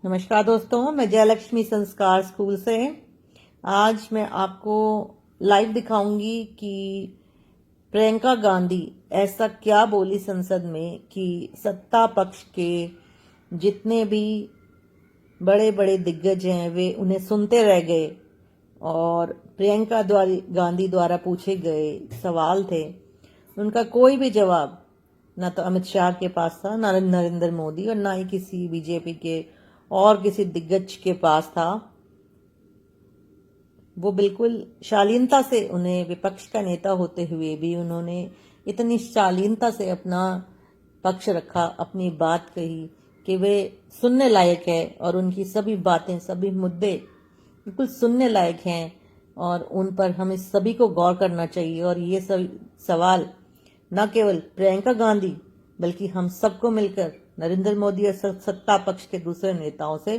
नमस्कार दोस्तों, मैं जयलक्ष्मी संस्कार स्कूल से। आज मैं आपको लाइव दिखाऊंगी कि प्रियंका गांधी ऐसा क्या बोली संसद में कि सत्ता पक्ष के जितने भी बड़े बड़े दिग्गज हैं वे उन्हें सुनते रह गए और प्रियंका गांधी द्वारा पूछे गए सवाल थे, उनका कोई भी जवाब ना तो अमित शाह के पास था, ना नरेंद्र मोदी और ना ही किसी बीजेपी के और किसी दिग्गज के पास था। वो बिल्कुल शालीनता से, उन्हें विपक्ष का नेता होते हुए भी उन्होंने इतनी शालीनता से अपना पक्ष रखा, अपनी बात कही कि वे सुनने लायक है और उनकी सभी बातें, सभी मुद्दे बिल्कुल सुनने लायक हैं और उन पर हमें सभी को गौर करना चाहिए। और ये सब सवाल न केवल प्रियंका गांधी बल्कि हम सबको मिलकर नरेंद्र मोदी और सत्ता पक्ष के दूसरे नेताओं से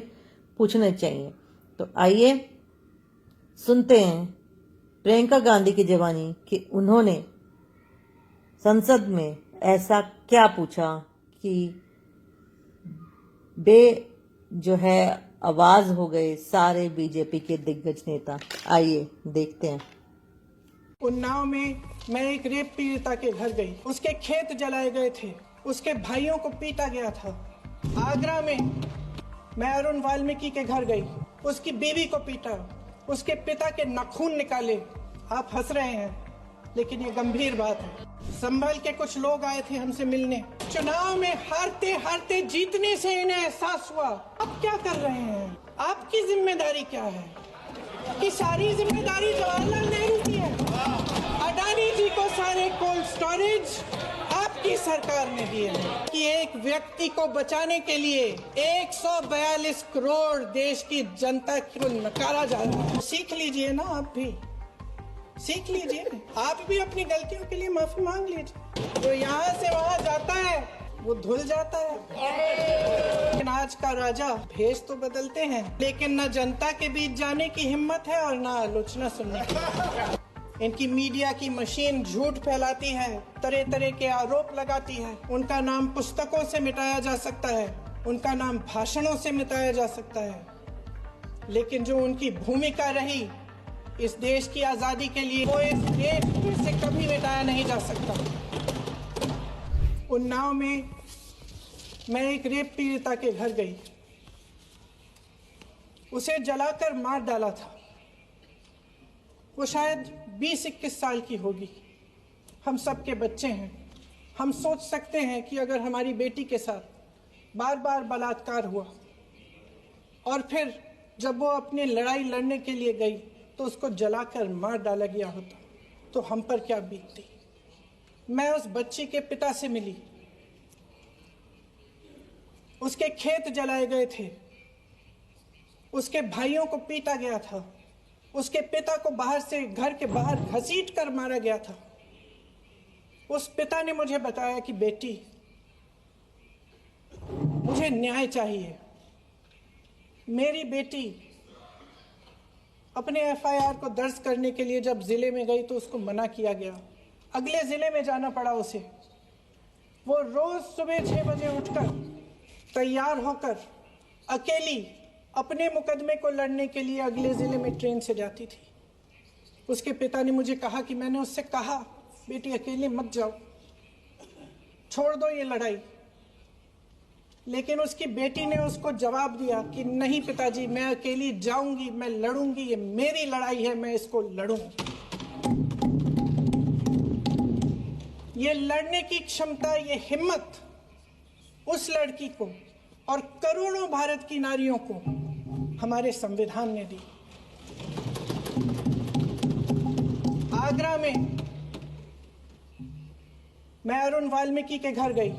पूछने चाहिए। तो आइए सुनते हैं प्रियंका गांधी की जवानी कि उन्होंने संसद में ऐसा क्या पूछा कि बे जो है आवाज हो गए सारे बीजेपी के दिग्गज नेता। आइए देखते हैं। उन्नाव में मैं एक रेप पीड़िता के घर गई। उसके खेत जलाए गए थे, उसके भाइयों को पीटा गया था। आगरा में मैं अरुण वाल्मीकि के घर गई, उसकी बीवी को पीटा, उसके पिता के नाखून निकाले। आप हंस रहे हैं लेकिन ये गंभीर बात है। संभल के कुछ लोग आए थे हमसे मिलने। चुनाव में हारते हारते जीतने से इन्हें एहसास हुआ अब क्या कर रहे हैं। आपकी जिम्मेदारी क्या है कि सारी जिम्मेदारी जवाहरलाल नेहरू की है। अडानी जी को सारे कोल्ड स्टोरेज आपकी सरकार ने दिए हैं कि एक व्यक्ति को बचाने के लिए 142 करोड़ देश की जनता को नकारा जा रहा है। सीख लीजिए ना, आप भी सीख लीजिए, आप भी अपनी गलतियों के लिए माफी मांग लीजिए। जो यहाँ से वहाँ जाता है वो धुल जाता है। लेकिन आज का राजा भेष तो बदलते हैं लेकिन न जनता के बीच जाने की हिम्मत है और न आलोचना सुनने की। इनकी मीडिया की मशीन झूठ फैलाती है, तरह तरह के आरोप लगाती है। उनका नाम पुस्तकों से मिटाया जा सकता है, उनका नाम भाषणों से मिटाया जा सकता है, लेकिन जो उनकी भूमिका रही इस देश की आजादी के लिए वो इस देश से कभी मिटाया नहीं जा सकता। उन्नाव में मैं एक रेप पीड़िता के घर गई, उसे जलाकर मार डाला था। वो शायद 20-21 साल की होगी। हम सबके बच्चे हैं। हम सोच सकते हैं कि अगर हमारी बेटी के साथ बार बार बलात्कार हुआ और फिर जब वो अपनी लड़ाई लड़ने के लिए गई तो उसको जलाकर मार डाला गया होता तो हम पर क्या बीतती। मैं उस बच्ची के पिता से मिली। उसके खेत जलाए गए थे, उसके भाइयों को पीटा गया था, उसके पिता को बाहर से घर के बाहर घसीट कर मारा गया था। उस पिता ने मुझे बताया कि बेटी मुझे न्याय चाहिए। मेरी बेटी अपने एफआईआर को दर्ज करने के लिए जब जिले में गई तो उसको मना किया गया। अगले जिले में जाना पड़ा उसे। वो रोज सुबह 6 बजे उठकर तैयार होकर अकेली अपने मुकदमे को लड़ने के लिए अगले जिले में ट्रेन से जाती थी। उसके पिता ने मुझे कहा कि मैंने उससे कहा बेटी अकेले मत जाओ, छोड़ दो ये लड़ाई, लेकिन उसकी बेटी ने उसको जवाब दिया कि नहीं पिताजी, मैं अकेली जाऊंगी, मैं लड़ूंगी, ये मेरी लड़ाई है, मैं इसको लड़ूंगी। ये लड़ने की क्षमता, ये हिम्मत उस लड़की को और करोड़ों भारत की नारियों को हमारे संविधान ने दी। आगरा में मैं अरुण वाल्मीकि के घर गई।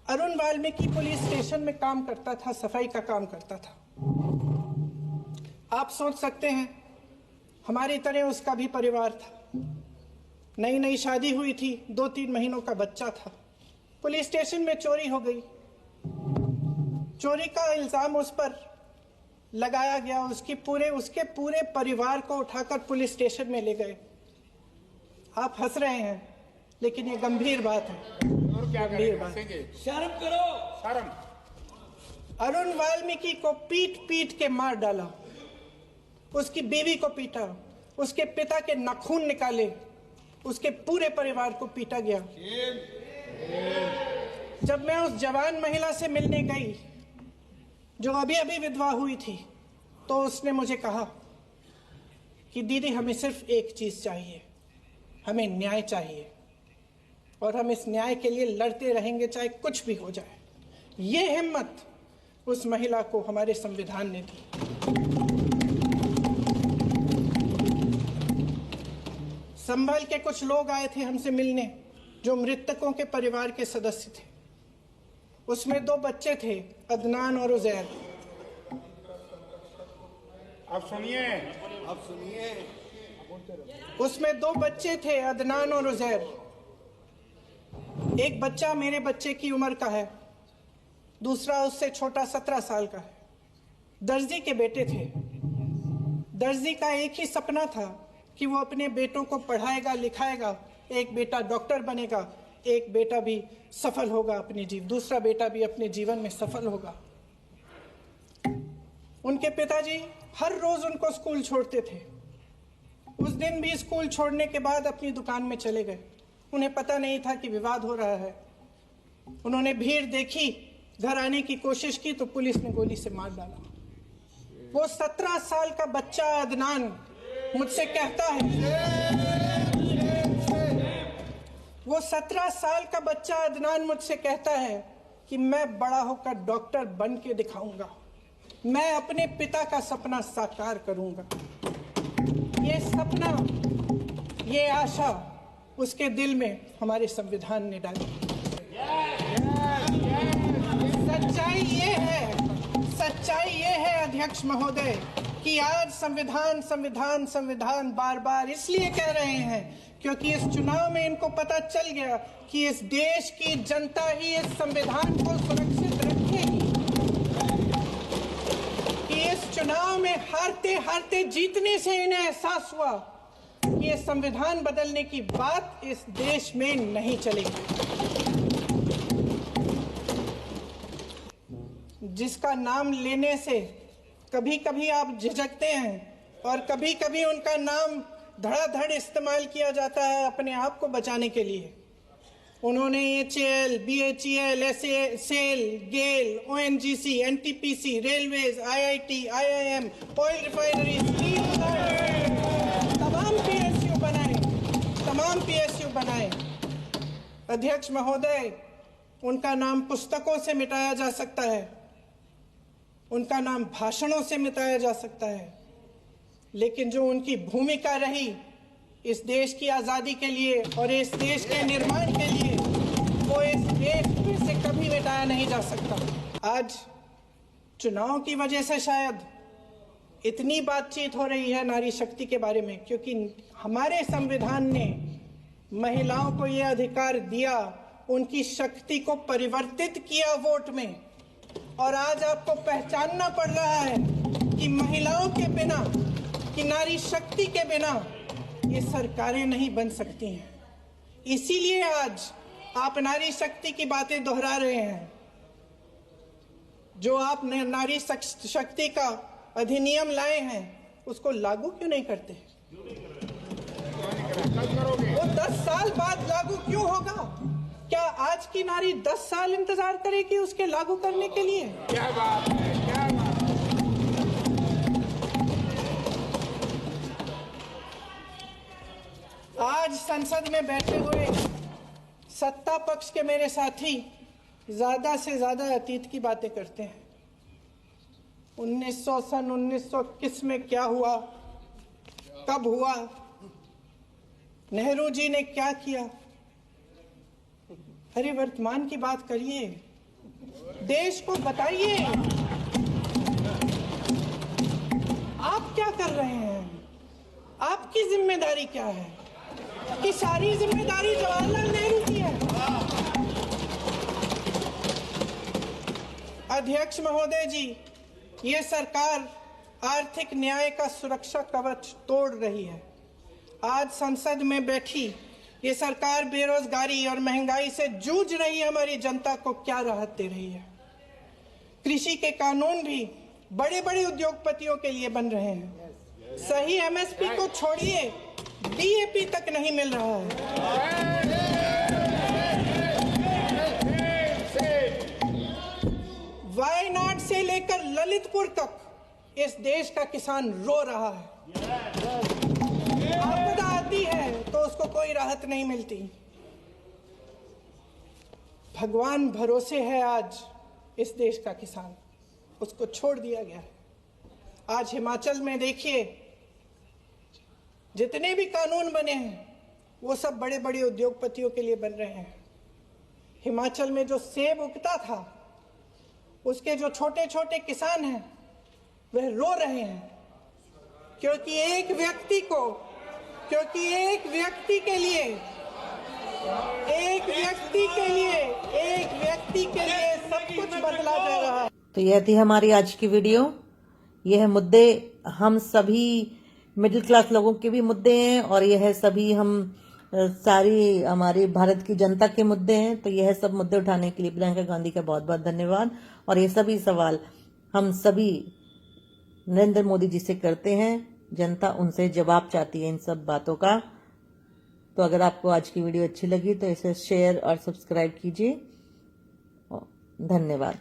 अरुण वाल्मीकि पुलिस स्टेशन में काम करता था, सफाई का काम करता था। आप सोच सकते हैं हमारी तरह उसका भी परिवार था। नई नई शादी हुई थी, 2-3 महीनों का बच्चा था। पुलिस स्टेशन में चोरी हो गई। चोरी का इल्जाम उस पर लगाया गया। उसके पूरे परिवार को उठाकर पुलिस स्टेशन में ले गए। आप हंस रहे हैं लेकिन ये गंभीर बात है। और क्या गंभीर बात। शर्म करो। शर्म अरुण वाल्मीकि को पीट पीट के मार डाला, उसकी बीवी को पीटा, उसके पिता के नाखून निकाले, उसके पूरे परिवार को पीटा गया। जब मैं उस जवान महिला से मिलने गई जो अभी अभी विधवा हुई थी, तो उसने मुझे कहा कि दीदी हमें सिर्फ एक चीज चाहिए, हमें न्याय चाहिए और हम इस न्याय के लिए लड़ते रहेंगे चाहे कुछ भी हो जाए। ये हिम्मत उस महिला को हमारे संविधान ने दी। संभल के कुछ लोग आए थे हमसे मिलने जो मृतकों के परिवार के सदस्य थे। उसमें 2 बच्चे थे, अदनान और उजैर। अब सुनिए उसमें 2 बच्चे थे, अदनान और उजैर। एक बच्चा मेरे बच्चे की उम्र का है, दूसरा उससे छोटा 17 साल का है। दर्जी के बेटे थे। दर्जी का एक ही सपना था कि वो अपने बेटों को पढ़ाएगा लिखाएगा, एक बेटा डॉक्टर बनेगा, एक बेटा भी सफल होगा दूसरा बेटा भी अपने जीवन में सफल होगा। उनके पिताजी हर रोज उनको स्कूल छोड़ते थे। उस दिन भी स्कूल छोड़ने के बाद अपनी दुकान में चले गए। उन्हें पता नहीं था कि विवाद हो रहा है। उन्होंने भीड़ देखी, घर आने की कोशिश की तो पुलिस ने गोली से मार डाला। वो 17 साल का बच्चा अदनान मुझसे कहता है, वो 17 साल का बच्चा अदनान मुझसे कहता है कि मैं बड़ा होकर डॉक्टर बन के दिखाऊंगा, मैं अपने पिता का सपना साकार करूंगा। ये सपना, ये आशा उसके दिल में हमारे संविधान ने डाली। सच्चाई ये है अध्यक्ष महोदय कि आज संविधान बार बार इसलिए कह रहे हैं क्योंकि इस चुनाव में इनको पता चल गया कि इस देश की जनता ही इस संविधान को सुरक्षित रखेगी, कि इस चुनाव में हारते हारते जीतने से इन्हें एहसास हुआ कि ये संविधान बदलने की बात इस देश में नहीं चलेगी। जिसका नाम लेने से कभी कभी आप झिझकते हैं और कभी कभी उनका नाम धड़ाधड़ इस्तेमाल किया जाता है अपने आप को बचाने के लिए। उन्होंने HAL, BHEL, SAL, GAIL, ONGC, NTPC, railways, IIT, IIM, oil refinery, तमाम PSU बनाए। अध्यक्ष महोदय, उनका नाम पुस्तकों से मिटाया जा सकता है, उनका नाम भाषणों से मिटाया जा सकता है, लेकिन जो उनकी भूमिका रही इस देश की आज़ादी के लिए और इस देश के निर्माण के लिए, वो इस देश में से कभी मिटाया नहीं जा सकता। आज चुनाव की वजह से शायद इतनी बातचीत हो रही है नारी शक्ति के बारे में, क्योंकि हमारे संविधान ने महिलाओं को यह अधिकार दिया, उनकी शक्ति को परिवर्तित किया वोट में। और आज आपको पहचानना पड़ रहा है कि महिलाओं के बिना, कि नारी शक्ति के बिना ये सरकारें नहीं बन सकती हैं। इसीलिए आज आप नारी शक्ति की बातें दोहरा रहे हैं। जो आप नारी शक्ति का अधिनियम लाए हैं उसको लागू क्यों नहीं करते? वो 10 साल बाद लागू क्यों होगा? क्या आज की नारी 10 साल इंतजार करेगी उसके लागू करने के लिए? क्या बात है, क्या बात है। आज संसद में बैठे हुए सत्ता पक्ष के मेरे साथी ज्यादा से ज्यादा अतीत की बातें करते हैं। 1921 में क्या हुआ, कब हुआ, नेहरू जी ने क्या किया। अरे वर्तमान की बात करिए, देश को बताइए आप क्या कर रहे हैं, आपकी जिम्मेदारी क्या है? कि सारी जिम्मेदारी जवाहरलाल नेहरू की है। अध्यक्ष महोदय जी, ये सरकार आर्थिक न्याय का सुरक्षा कवच तोड़ रही है। आज संसद में बैठी ये सरकार बेरोजगारी और महंगाई से जूझ रही हमारी जनता को क्या राहत दे रही है? कृषि के कानून भी बड़े बड़े उद्योगपतियों के लिए बन रहे हैं। सही एमएसपी को छोड़िए, डीएपी तक नहीं मिल रहा है। वायनाड से लेकर ललितपुर तक इस देश का किसान रो रहा है। आपदा आती है तो उसको कोई राहत नहीं मिलती। भगवान भरोसे है आज इस देश का किसान, उसको छोड़ दिया गया है। आज हिमाचल में देखिए, जितने भी कानून बने हैं वो सब बड़े बड़े उद्योगपतियों के लिए बन रहे हैं। हिमाचल में जो सेब उगता था, उसके जो छोटे छोटे किसान हैं वह रो रहे हैं, क्योंकि एक व्यक्ति के लिए सब कुछ बदला जा रहा है। तो यह थी हमारी आज की वीडियो। यह मुद्दे हम सभी मिडिल क्लास लोगों के भी मुद्दे हैं और यह सभी हम सारी हमारी भारत की जनता के मुद्दे हैं। तो यह सब मुद्दे उठाने के लिए प्रियंका गांधी का बहुत बहुत धन्यवाद। और ये सभी सवाल हम सभी नरेंद्र मोदी जी से करते हैं। जनता उनसे जवाब चाहती है इन सब बातों का। तो अगर आपको आज की वीडियो अच्छी लगी तो इसे शेयर और सब्सक्राइब कीजिए। धन्यवाद।